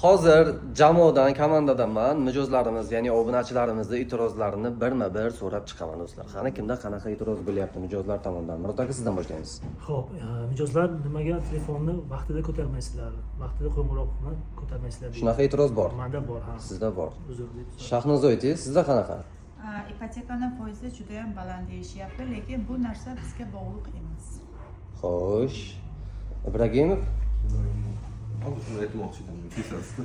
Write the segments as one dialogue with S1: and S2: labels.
S1: Hozir jamoadan, komandadan men mijozlarimiz, ya'ni obunachilarimizni e'tirozlarini birma-bir so'rab chiqaman do'stlar. Qani kimda qanaqa e'tiroz bo'lyapti mijozlar tomonidan? Murod aka, sizdan boshlaymiz.
S2: Xo'p, mijozlar nimaga telefonni vaqtida ko'tarmaysizlar? Vaqtida qo'ng'iroqni ko'tarmaysizlar?
S1: Shunaqa e'tiroz bor.
S2: Menda bor, ha.
S1: Sizda bor.
S2: Uzr deb.
S1: Shahnoza ayting, sizda qanaqa?
S3: Ipotekani foizi juda ham baland deyishyapti, lekin bu narsa bizga bog'liq emas.
S1: Xo'sh. Ibragimov?
S4: Shuni aytmoqchi edim, kesasizda.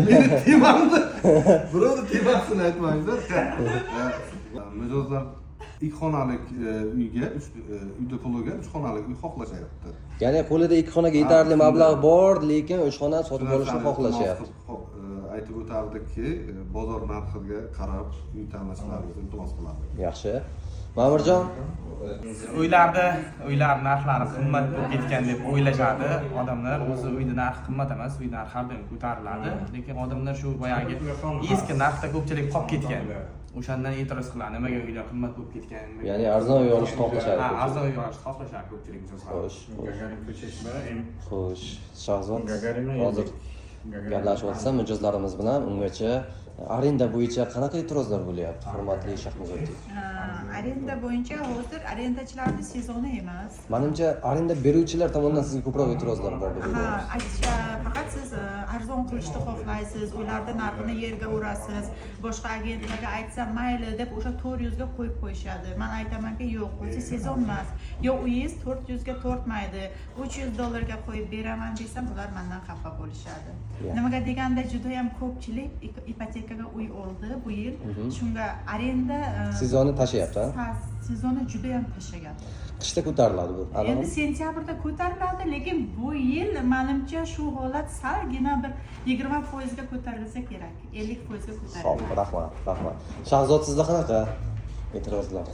S4: Meni temamni, birovni temasini aytmanglar. Mijozlar ikki xonalik uyga, uyda to'lagan 3 xonalik uy xohlashyapti.
S1: Ya'ni qo'lida ikki xonaga yetarli mablag' bor, lekin 3 xona sotib olishni xohlashyapti.
S4: Aytib o'tardiki, bozor narxiga qarab uy tanlashlaringizni iltimos qilamiz.
S1: Yaxshi. Ma'murjon,
S5: uylar narxlari qimmat bo'lib ketgan deb o'ylashadi odamlar. O'zi uyning narxi qimmat emas, uy narxi har doim ko'tariladi. Lekin odamlar shu boyagi eski narxda ko'pchilik qolib ketgan. O'shandan e'tiroz qiladi. Nimaga uylar qimmat bo'lib ketgan?
S1: ya'ni arzon uy olishni xohlashadi.
S5: Ha, arzon uy olishni xohlashadi ko'pchilik mijozlar.
S1: Xo'sh, Shahzod, hozir gaplashyapsam mijozlarimiz bilan ungacha arenda bo'yicha qanaqa e'tirozlar bo'lyapti, hurmatli Shahnoza?
S3: Arenda bo'yicha hozir arendachilarning sezoni emas.
S1: Menimcha arenda beruvchilar tomonidan sizga ko'proq e'tirozlar bor deb
S3: Ha,
S1: o'ylayman.
S3: faqat siz arzon qilishni xohlaysiz, uylarda narxini yerga urasiz. Boshqa agentlarga aytsam mayli deb o'sha 400 ga qo'yib qo'yishadi. Men aytamanki, yo'q, o'zi sezon emas. Yo uyingiz 400 ga tortmaydi, $300 ga qo'yib beraman desam, ular mendan xafa bo'lishadi. Nimaga deganda juda ham ko'pchilik ipotekaga uy oldi bu yil. Shunga arenda
S1: Sezonni tashayapti, ha?
S3: Sezonni juda ham tashagan.
S1: Qishda ko'tariladi bu.
S3: Endi sentyabrda ko'tariladi, lekin bu yil menimcha shu holat salgina bir 20% ga ko'tarilsa kerak. 50% ga ko'tariladi.
S1: Xo'p, rahmat. Shahzod, sizda qanaqa e'tirozlar?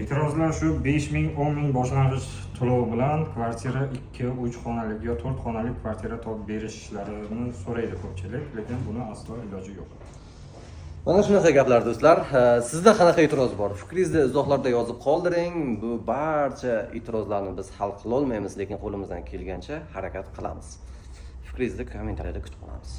S6: E'tirozlar shu 5 ming, 10 ming boshlang'ich to'lov bilan kvartira 2, 3 xonalik yo 4 xonalik kvartira topib berishlarini so'raydi ko'pchilik, lekin buni aslo iloji yo'q.
S1: Mana shunaqa gaplar do'stlar. Sizda qanaqa e'tiroz bor? Fikringizni izohlarda yozib qoldiring. Bu barcha e'tirozlarni biz hal qila olmaymiz, lekin qo'limizdan kelgancha harakat qilamiz. Fikringizni kommentariyada kutib qolamiz.